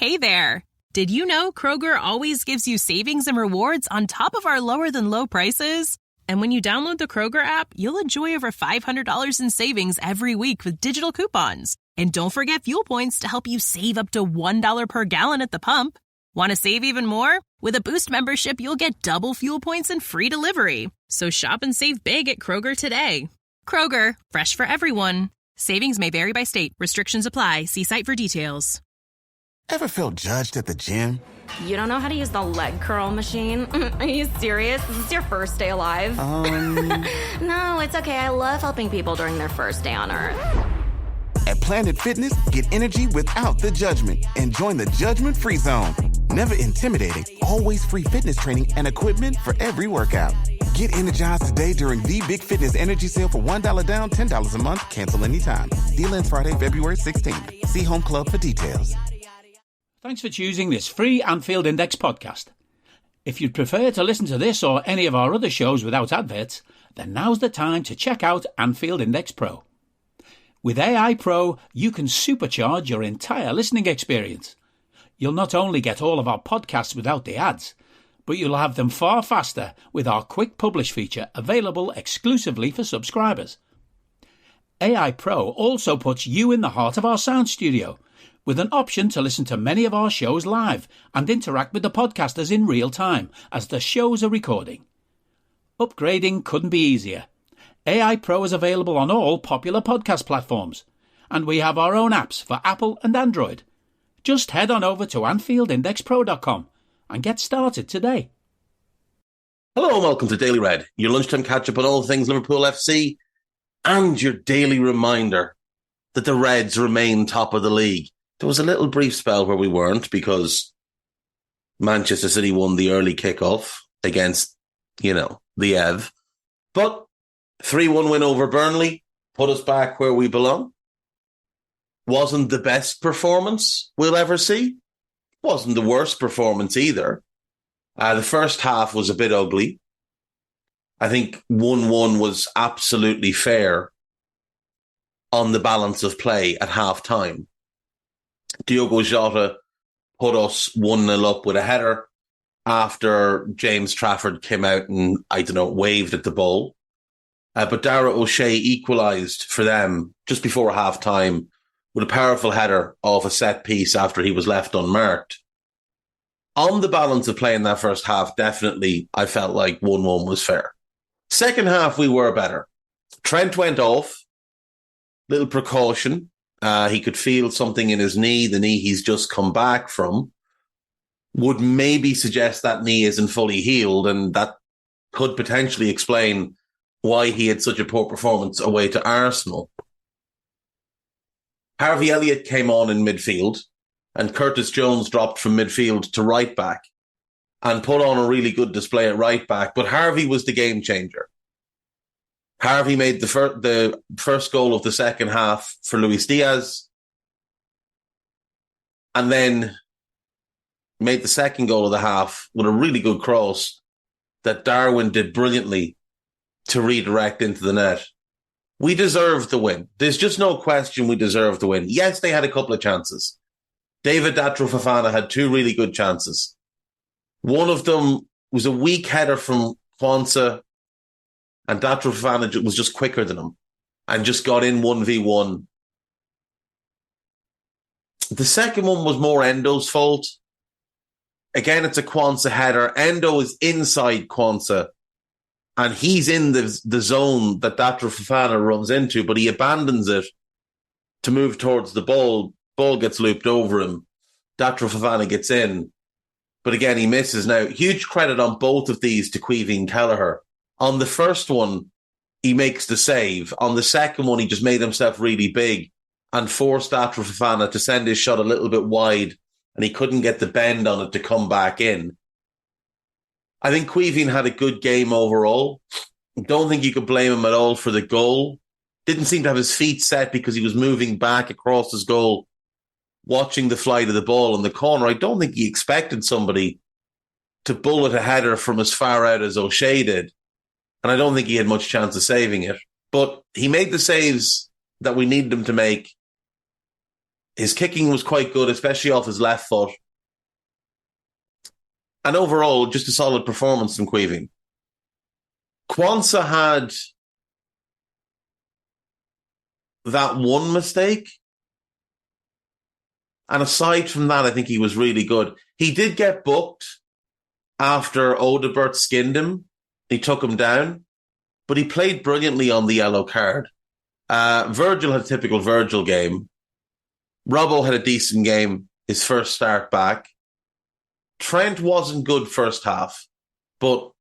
Hey there! Did you know Kroger always gives you savings and rewards on top of our lower-than-low prices? And when you download the Kroger app, you'll enjoy over $500 in savings every week with digital coupons. And don't forget fuel points to help you save up to $1 per gallon at the pump. Want to save even more? With a Boost membership, you'll get double fuel points and free delivery. So shop and save big at Kroger today. Kroger, fresh for everyone. Savings may vary by state. Restrictions apply. See site for details. Ever felt judged at the gym? You don't know how to use the leg curl machine? Are you serious? Is this your first day alive? No, it's okay. I love helping people during their first day on Earth. At Planet Fitness, get energy without the judgment and join the judgment-free zone. Never intimidating, always free fitness training and equipment for every workout. Get energized today during the Big Fitness Energy Sale for $1 down, $10 a month. Cancel anytime. Deal ends Friday, February 16th. See Home Club for details. Thanks for choosing this free Anfield Index podcast. If you'd prefer to listen to this or any of our other shows without adverts, then now's the time to check out Anfield Index Pro. With AI Pro, you can supercharge your entire listening experience. You'll not only get all of our podcasts without the ads, but you'll have them far faster with our Quick Publish feature available exclusively for subscribers. AI Pro also puts you in the heart of our sound studio, with an option to listen to many of our shows live and interact with the podcasters in real time as the shows are recording. Upgrading couldn't be easier. AI Pro is available on all popular podcast platforms, and we have our own apps for Apple and Android. Just head on over to AnfieldIndexPro.com and get started today. Hello and welcome to Daily Red, your lunchtime catch-up on all things Liverpool FC and your daily reminder that the Reds remain top of the league. There was a little brief spell where we weren't because Manchester City won the early kickoff against, the Ev. But 3-1 win over Burnley put us back where we belong. Wasn't the best performance we'll ever see. Wasn't the worst performance either. The first half was a bit ugly. I think 1-1 was absolutely fair on the balance of play at half-time. Diogo Jota put us 1-0 up with a header after James Trafford came out and, waved at the ball. But Dara O'Shea equalised for them just before half-time with a powerful header off a set piece after he was left unmarked. On the balance of play in that first half, definitely I felt like 1-1 was fair. Second half, we were better. Trent went off, little precaution. He could feel something in his knee, the knee he's just come back from. Would maybe suggest that knee isn't fully healed, and that could potentially explain why he had such a poor performance away to Arsenal. Harvey Elliott came on in midfield, and Curtis Jones dropped from midfield to right back and put on a really good display at right back, but Harvey was the game changer. Harvey made the first goal of the second half for Luis Diaz, and then made the second goal of the half with a really good cross that Darwin did brilliantly to redirect into the net. We deserved the win. There's just no question we deserved the win. Yes, they had a couple of chances. David Datro Fofana had two really good chances. One of them was a weak header from Kwanzaa, and Datro Fofana was just quicker than him and just got in 1v1. The second one was more Endo's fault. Again, it's a Kwanzaa header. Endo is inside Kwanzaa, and he's in the zone that Datro Fofana runs into, but he abandons it to move towards the ball. Ball gets looped over him. Datro Fofana gets in, but again, he misses. Now, huge credit on both of these to Caoimhín Kelleher. On the first one, he makes the save. On the second one, he just made himself really big and forced Datro Fofana to send his shot a little bit wide, and he couldn't get the bend on it to come back in. I think Caoimhín had a good game overall. Don't think you could blame him at all for the goal. Didn't seem to have his feet set because he was moving back across his goal, watching the flight of the ball in the corner. I don't think he expected somebody to bullet a header from as far out as O'Shea did. And I don't think he had much chance of saving it. But he made the saves that we needed him to make. His kicking was quite good, especially off his left foot. And overall, just a solid performance from Queeving. Kwanzaa had that one mistake. And aside from that, I think he was really good. He did get booked after Odebert skinned him. He took him down. But he played brilliantly on the yellow card. Virgil had a typical Virgil game. Robbo had a decent game, his first start back. Trent wasn't good first half. But,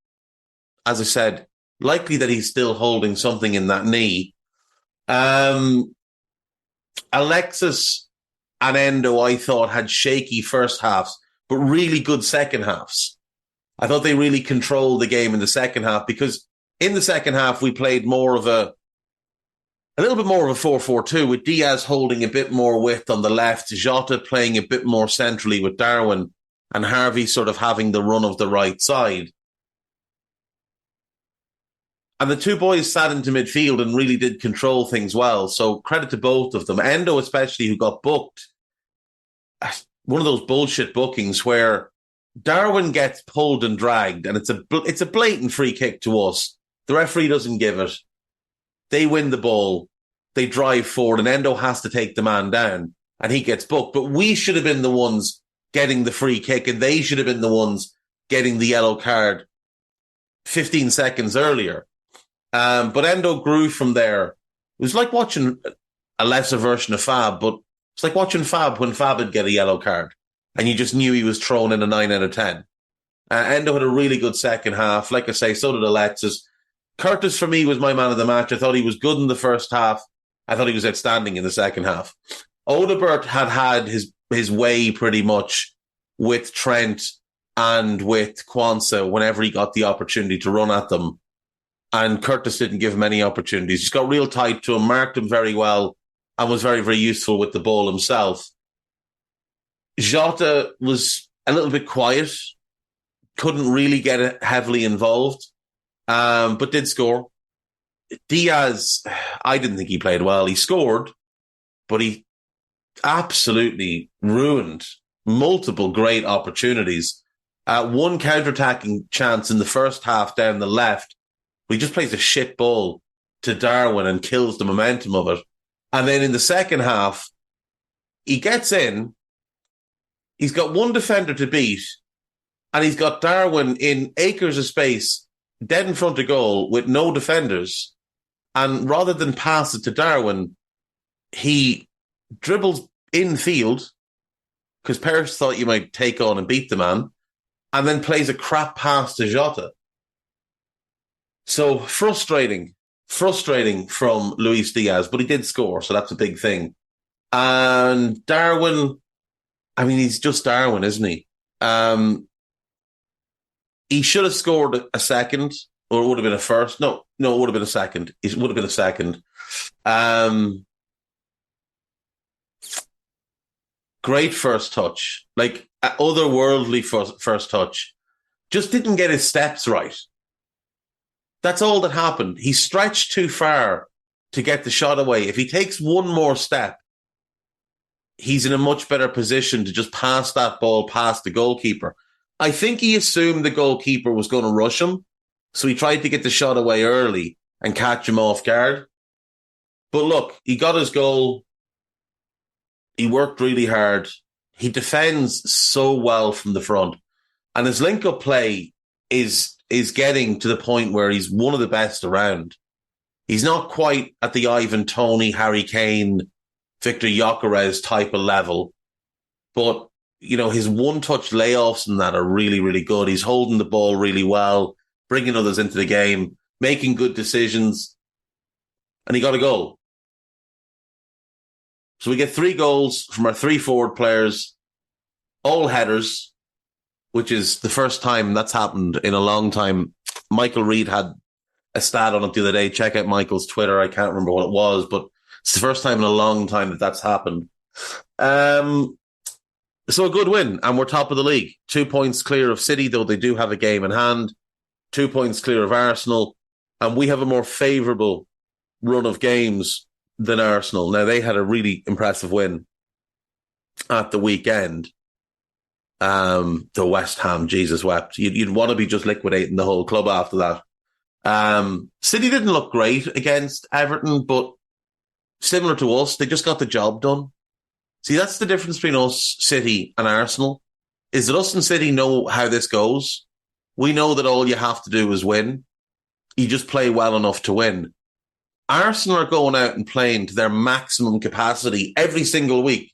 as I said, likely that he's still holding something in that knee. Alexis and Endo, I thought, had shaky first halves, but really good second halves. I thought they really controlled the game in the second half, because in the second half, we played more of a little bit more of a 4-4-2, with Diaz holding a bit more width on the left, Jota playing a bit more centrally with Darwin, and Harvey sort of having the run of the right side. And the two boys sat into midfield and really did control things well. So credit to both of them. Endo especially, who got booked. One of those bullshit bookings where Darwin gets pulled and dragged, and it's a blatant free kick to us. The referee doesn't give it. They win the ball. They drive forward, and Endo has to take the man down, and he gets booked. But we should have been the ones getting the free kick, and they should have been the ones getting the yellow card 15 seconds earlier. But Endo grew from there. It was like watching a lesser version of Fab, but it's like watching Fab when Fab would get a yellow card and you just knew he was thrown in a 9 out of 10. Endo had a really good second half. Like I say, so did Alexis. Curtis, for me, was my man of the match. I thought he was good in the first half. I thought he was outstanding in the second half. Odebert had his way pretty much with Trent and with Kwanzaa whenever he got the opportunity to run at them. And Curtis didn't give him any opportunities. He's got real tight to him, marked him very well, and was very, very useful with the ball himself. Jota was a little bit quiet, couldn't really get heavily involved, but did score. Diaz, I didn't think he played well. He scored, but he absolutely ruined multiple great opportunities. One counter-attacking chance in the first half down the left, he just plays a shit ball to Darwin and kills the momentum of it. And then in the second half, he gets in, he's got one defender to beat, and he's got Darwin in acres of space, dead in front of goal with no defenders. And rather than pass it to Darwin, he dribbles infield, because Paris thought you might take on and beat the man, and then plays a crap pass to Jota. So frustrating from Luis Diaz, but he did score, so that's a big thing. And Darwin, I mean, he's just Darwin, isn't he? He should have scored a second, or it would have been a first. No, it would have been a second. It would have been a second. Great first touch, like otherworldly first touch. Just didn't get his steps right. That's all that happened. He stretched too far to get the shot away. If he takes one more step, he's in a much better position to just pass that ball past the goalkeeper. I think he assumed the goalkeeper was going to rush him, so he tried to get the shot away early and catch him off guard. But look, he got his goal. He worked really hard. He defends so well from the front. And his link-up play is getting to the point where he's one of the best around. He's not quite at the Ivan Toney, Harry Kane, Victor Gyökeres type of level. But, you know, his one-touch layoffs and that are really, really good. He's holding the ball really well, bringing others into the game, making good decisions. And he got a goal. So we get 3 goals from our 3 forward players, all headers, which is the first time that's happened in a long time. Michael Reed had a stat on it the other day. Check out Michael's Twitter. I can't remember what it was, but it's the first time in a long time that that's happened. So a good win, and we're top of the league. 2 points clear of City, though they do have a game in hand. 2 points clear of Arsenal, and we have a more favourable run of games than Arsenal. Now, they had a really impressive win at the weekend, the West Ham, Jesus wept. You'd want to be just liquidating the whole club after that. City didn't look great against Everton, but similar to us, they just got the job done. See, that's the difference between us, City, and Arsenal, is that us and City know how this goes. We know that all you have to do is win. You just play well enough to win. Arsenal are going out and playing to their maximum capacity every single week.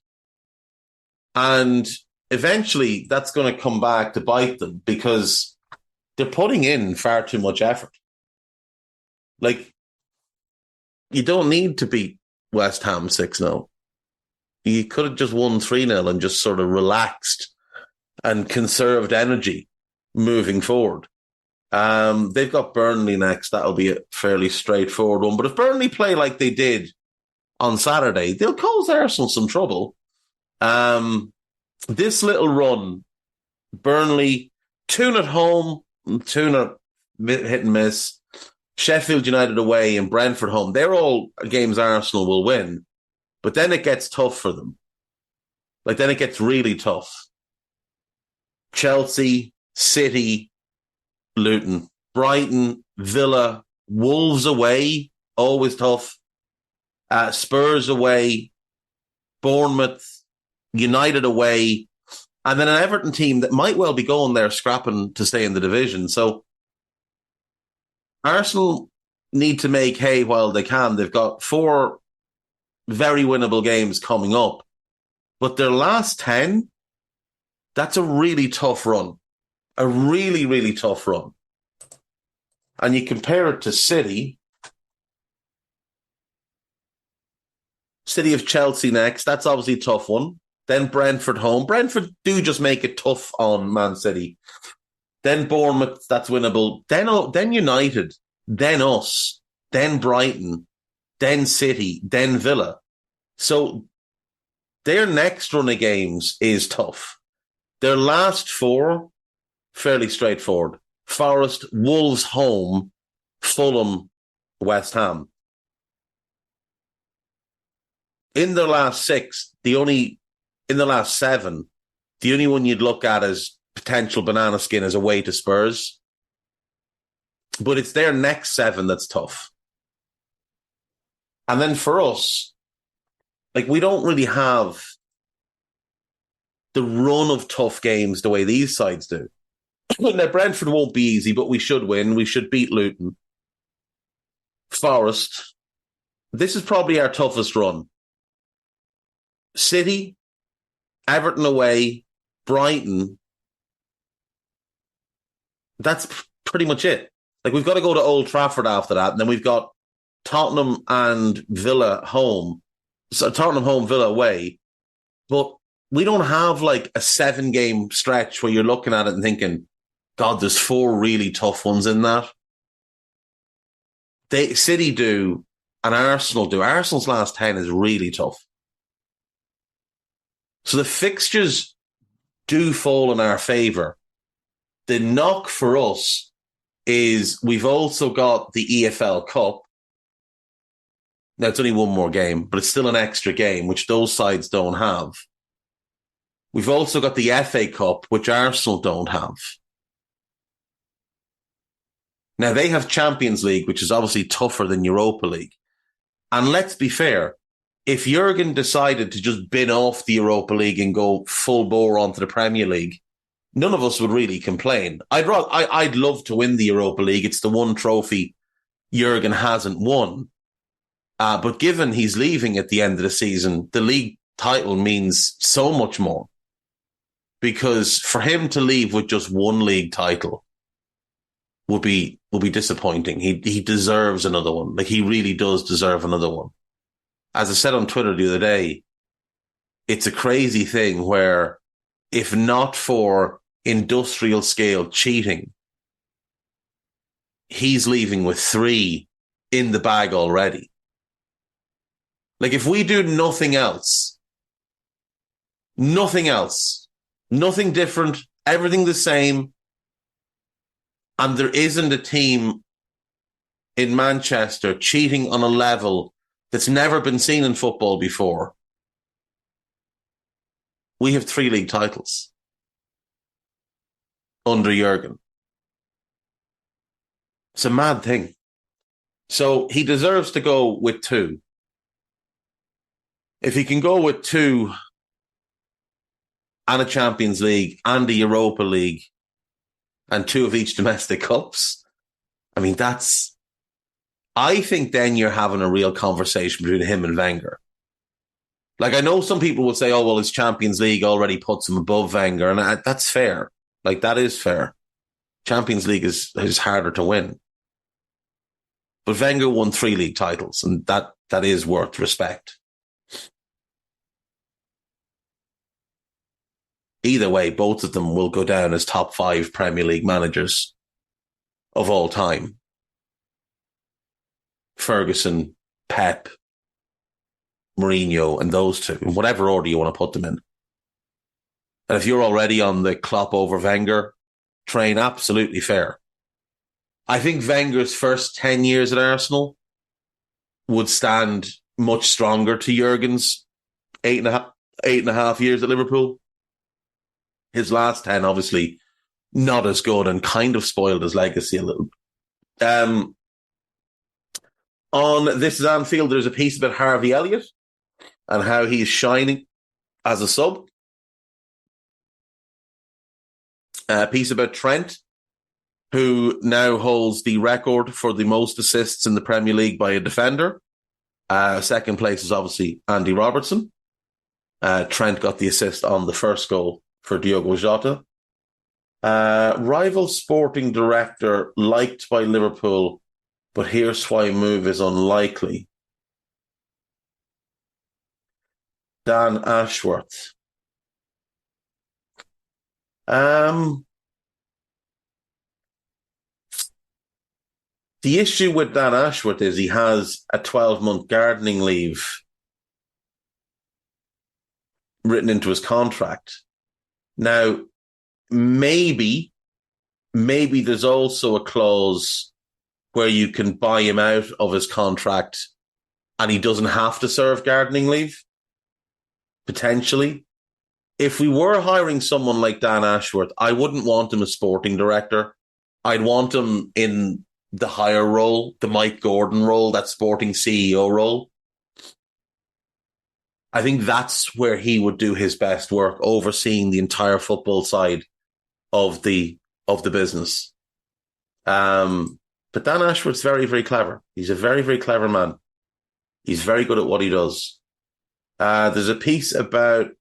And eventually that's going to come back to bite them because they're putting in far too much effort. Like, you don't need to beat West Ham 6-0. You could have just won 3-0 and just sort of relaxed and conserved energy moving forward. They've got Burnley next. That'll be a fairly straightforward one. But if Burnley play like they did on Saturday, they'll cause Arsenal some trouble. This little run, Burnley, 2 at home, 2 hit and miss, Sheffield United away and Brentford home. They're all games Arsenal will win. But then it gets tough for them. Like, then it gets really tough. Chelsea, City, Luton, Brighton, Villa, Wolves away, always tough. Spurs away, Bournemouth, United away, and then an Everton team that might well be going there scrapping to stay in the division. So Arsenal need to make hay while they can. They've got 4 very winnable games coming up, but their last 10, that's a really tough run. A really, really tough run. And you compare it to City of Chelsea next. That's obviously a tough one. Then Brentford home. Brentford do just make it tough on Man City. Then Bournemouth, that's winnable. Then United. Then us. Then Brighton. Then City. Then Villa. So their next run of games is tough. Their last 4, fairly straightforward. Forest, Wolves home, Fulham, West Ham. In the last 6, in the last 7, the only one you'd look at as potential banana skin is away to Spurs. But it's their next 7 that's tough. And then for us, like, we don't really have the run of tough games the way these sides do. Now, Brentford won't be easy, but we should win. We should beat Luton. Forest. This is probably our toughest run. City, Everton away, Brighton. That's pretty much it. Like, we've got to go to Old Trafford after that, and then we've got Tottenham and Villa home. So Tottenham home, Villa away. But we don't have like a 7-game stretch where you're looking at it and thinking, God, there's 4 really tough ones in that. City do, and Arsenal do. Arsenal's last 10 is really tough. So the fixtures do fall in our favour. The knock for us is we've also got the EFL Cup. Now, it's only 1 more game, but it's still an extra game, which those sides don't have. We've also got the FA Cup, which Arsenal don't have. Now, they have Champions League, which is obviously tougher than Europa League. And let's be fair, if Jurgen decided to just bin off the Europa League and go full bore onto the Premier League, none of us would really complain. I'd love to win the Europa League. It's the one trophy Jurgen hasn't won. But given he's leaving at the end of the season, the league title means so much more. Because for him to leave with just 1 league title will be disappointing. He deserves another one. Like, he really does deserve another one. As I said on Twitter the other day, it's a crazy thing where if not for industrial scale cheating, he's leaving with 3 in the bag already. Like, if we do nothing else, nothing different, everything the same, and there isn't a team in Manchester cheating on a level that's never been seen in football before, We have 3 league titles under Jurgen. It's a mad thing. So he deserves to go with 2. If he can go with 2 and a Champions League and a Europa League and 2 of each domestic cups, I mean, I think then you're having a real conversation between him and Wenger. Like, I know some people would say, oh, well, his Champions League already puts him above Wenger, and that's fair. Like, that is fair. Champions League is harder to win. But Wenger won 3 league titles, and that is worth respect. Either way, both of them will go down as top 5 Premier League managers of all time. Ferguson, Pep, Mourinho, and those 2, in whatever order you want to put them in. And if you're already on the Klopp over Wenger train, absolutely fair. I think Wenger's first 10 years at Arsenal would stand much stronger to Jurgen's 8.5 years at Liverpool. His last 10, obviously, not as good and kind of spoiled his legacy a little. On This Is Anfield, there's a piece about Harvey Elliott and how he's shining as a sub. A piece about Trent, who now holds the record for the most assists in the Premier League by a defender. Second place is obviously Andy Robertson. Trent got the assist on the first goal for Diogo Jota. Rival sporting director liked by Liverpool, but here's why move is unlikely. Dan Ashworth. The issue with Dan Ashworth is he has a 12-month gardening leave written into his contract. Now, maybe there's also a clause where you can buy him out of his contract and he doesn't have to serve gardening leave, potentially. If we were hiring someone like Dan Ashworth, I wouldn't want him as sporting director. I'd want him in the higher role, the Mike Gordon role, that sporting CEO role. I think that's where he would do his best work, overseeing the entire football side of the business. But Dan Ashworth's very, very clever. He's a very, very clever man. He's very good at what he does. There's a piece about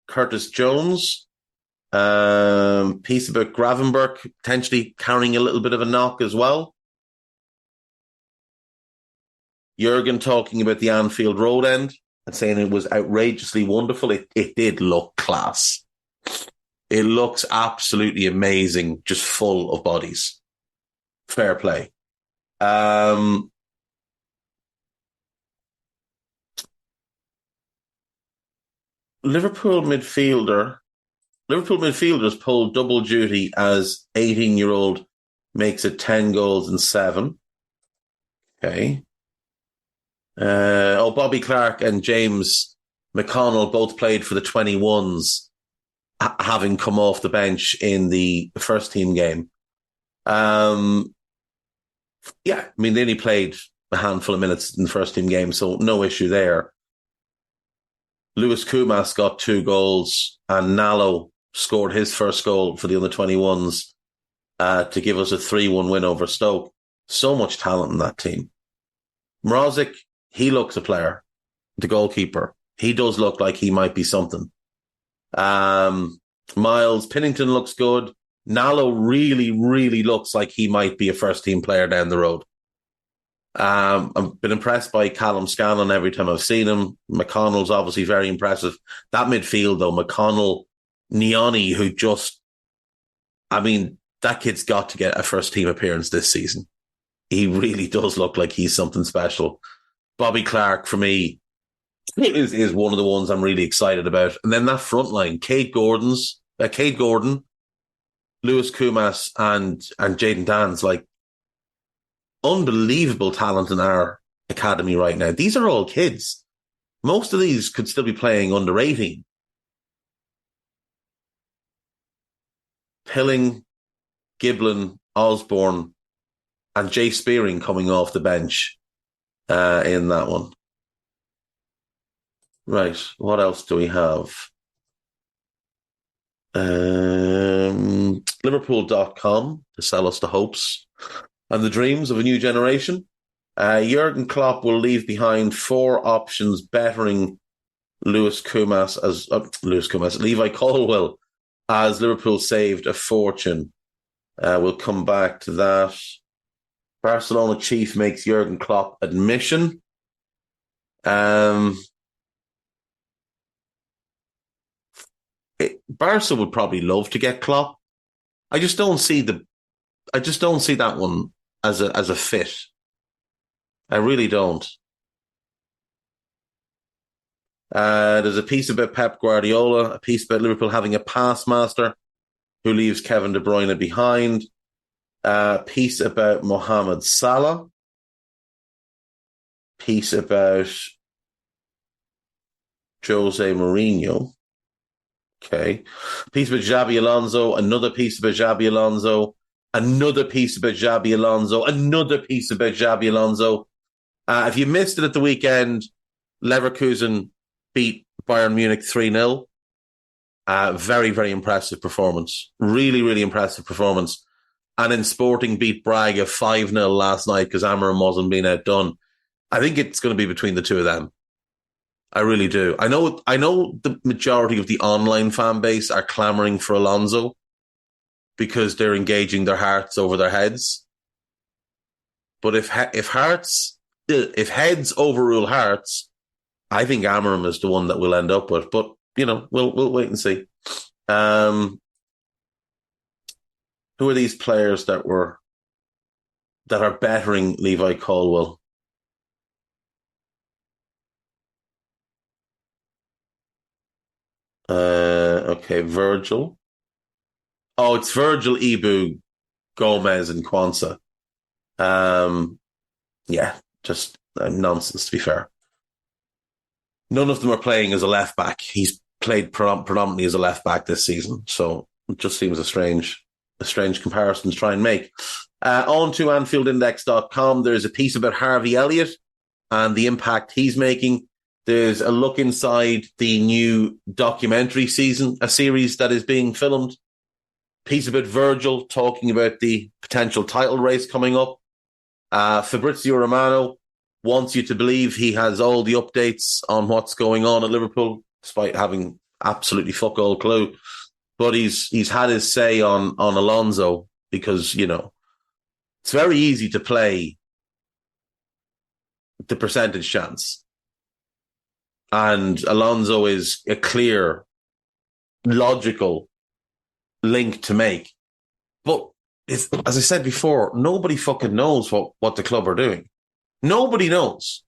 Curtis Jones, piece about Gravenberch potentially carrying a little bit of a knock as well. Jurgen talking about the Anfield Road end and saying it was outrageously wonderful. It did look class. It looks absolutely amazing, just full of bodies. Fair play. Liverpool midfielders pulled double duty as 18-year-old makes it 10 goals and 7. Okay. Bobby Clark and James McConnell both played for the 21s, having come off the bench in the first team game. They only played a handful of minutes in the first team game, so no issue there. Lewis Kumas got 2 goals, and Nallo scored his first goal for the under-21s to give us a 3-1 win over Stoke. So much talent in that team. Mrozic, he looks a player. The goalkeeper, he does look like he might be something. Miles Pennington looks good. Nallo really, really looks like he might be a first-team player down the road. I've been impressed by Callum Scanlon every time I've seen him. McConnell's obviously very impressive. That midfield, though, McConnell, Niani, that kid's got to get a first-team appearance this season. He really does look like he's something special. Bobby Clark, for me, is one of the ones I'm really excited about. And then that front line, Cade Gordon, Lewis Kumas, and Jayden Dan's, like, unbelievable talent in our academy right now. These are all kids. Most of these could still be playing under 18. Pilling, Giblin, Osborne, and Jay Spearing coming off the bench in that one. Right, what else do we have? Liverpool.com to sell us the hopes and the dreams of a new generation. Jurgen Klopp will leave behind 4 options bettering Levi Colwill as Liverpool saved a fortune. We'll come back to that. Barcelona chief makes Jurgen Klopp admission. Barca would probably love to get Klopp. I just don't see that one as a fit. I really don't. There's a piece about Pep Guardiola, a piece about Liverpool having a pass master who leaves Kevin De Bruyne behind, a piece about Mohamed Salah, piece about Jose Mourinho. Okay. Piece about Xabi Alonso, another piece about Xabi Alonso, another piece about Xabi Alonso, another piece about Xabi Alonso. If you missed it at the weekend, Leverkusen beat Bayern Munich 3-0. Very, very impressive performance. Really, really impressive performance. And then Sporting beat Braga 5-0 last night because Amorim wasn't being outdone. I think it's going to be between the two of them. I really do. I know the majority of the online fan base are clamoring for Alonso because they're engaging their hearts over their heads. But if heads overrule hearts, I think Amorim is the one that we'll end up with. But we'll wait and see. Who are these players that are bettering Levi Colwill? Okay, Virgil. Oh, it's Virgil, Ibu, Gomez, and Kwanzaa. Yeah, just nonsense, to be fair. None of them are playing as a left back. He's played predominantly as a left back this season, so it just seems a strange comparison to try and make. On to AnfieldIndex.com, there's a piece about Harvey Elliott and the impact he's making. There's a look inside the new documentary series that is being filmed. Piece about Virgil talking about the potential title race coming up. Fabrizio Romano wants you to believe he has all the updates on what's going on at Liverpool, despite having absolutely fuck all clue. But he's had his say on Alonso because, it's very easy to play the percentage chance. And Alonso is a clear, logical link to make. But as I said before, nobody fucking knows what the club are doing. Nobody knows.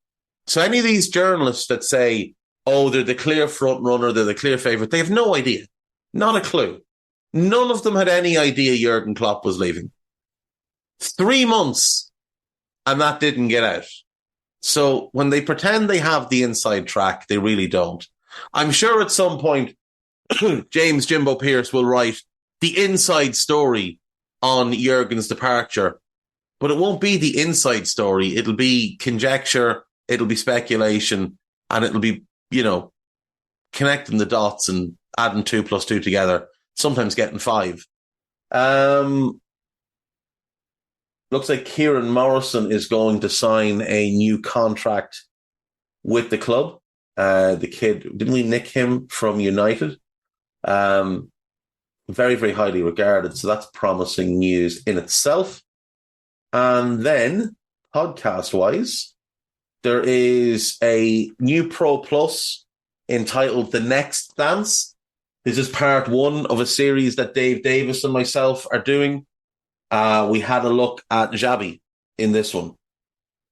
So any of these journalists that say, oh, they're the clear front runner, they're the clear favourite, they have no idea. Not a clue. None of them had any idea Jurgen Klopp was leaving. 3 months, and that didn't get out. So when they pretend they have the inside track, they really don't. I'm sure at some point, James Jimbo Pierce will write the inside story on Jurgen's departure, but it won't be the inside story. It'll be conjecture, it'll be speculation, and it'll be, connecting the dots and adding 2 + 2 together, sometimes getting 5. Looks like Kieran Morrison is going to sign a new contract with the club. The kid, didn't we nick him from United? Very, very highly regarded. So that's promising news in itself. And then, podcast-wise, there is a new Pro Plus entitled The Next Dance. This is part 1 of a series that Dave Davis and myself are doing. We had a look at Xabi in this one.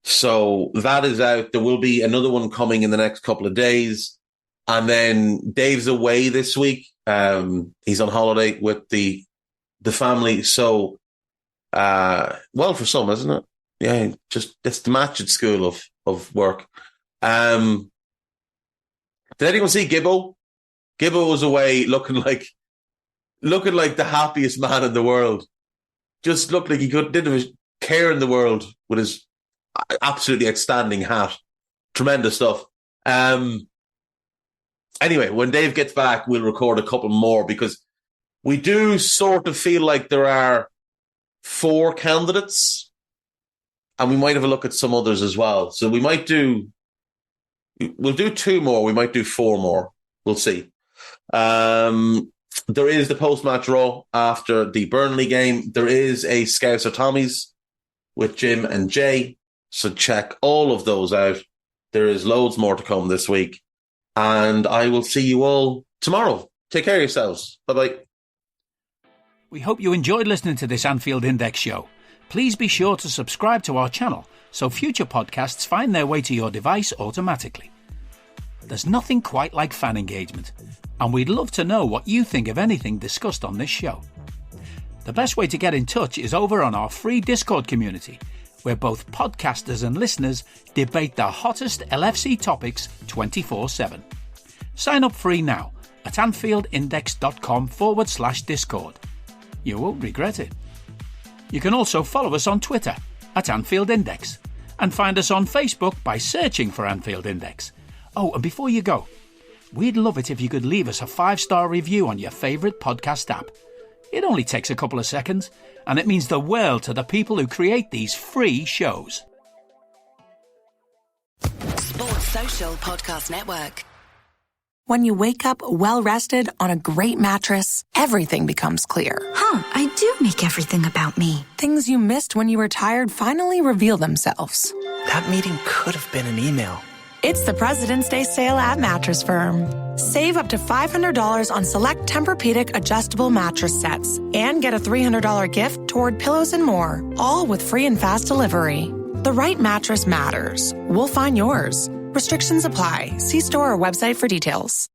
So that is out. There will be another one coming in the next couple of days. And then Dave's away this week. He's on holiday with the family. So, for some, isn't it? Yeah, just it's the match at school of work. Did anyone see Gibbo? Gibbo was away looking like the happiest man in the world. Just looked like he didn't have a care in the world with his absolutely outstanding hat. Tremendous stuff. Anyway, when Dave gets back, we'll record a couple more because we do sort of feel like there are 4 candidates and we might have a look at some others as well. So we'll do 2 more. We might do 4 more. We'll see. There is the post-match Raw after the Burnley game. There is a Scouser Tommies with Jim and Jay. So check all of those out. There is loads more to come this week. And I will see you all tomorrow. Take care of yourselves. Bye-bye. We hope you enjoyed listening to this Anfield Index show. Please be sure to subscribe to our channel so future podcasts find their way to your device automatically. There's nothing quite like fan engagement, and we'd love to know what you think of anything discussed on this show. The best way to get in touch is over on our free Discord community, where both podcasters and listeners debate the hottest LFC topics 24/7. Sign up free now at AnfieldIndex.com/Discord. You won't regret it. You can also follow us on Twitter at Anfield Index and find us on Facebook by searching for Anfield Index. Oh, and before you go, we'd love it if you could leave us a 5-star review on your favourite podcast app. It only takes a couple of seconds, and it means the world to the people who create these free shows. Sports Social Podcast Network. When you wake up well-rested on a great mattress, everything becomes clear. I do make everything about me. Things you missed when you were tired finally reveal themselves. That meeting could have been an email. It's the President's Day sale at Mattress Firm. Save up to $500 on select Tempur-Pedic adjustable mattress sets and get a $300 gift toward pillows and more, all with free and fast delivery. The right mattress matters. We'll find yours. Restrictions apply. See store or website for details.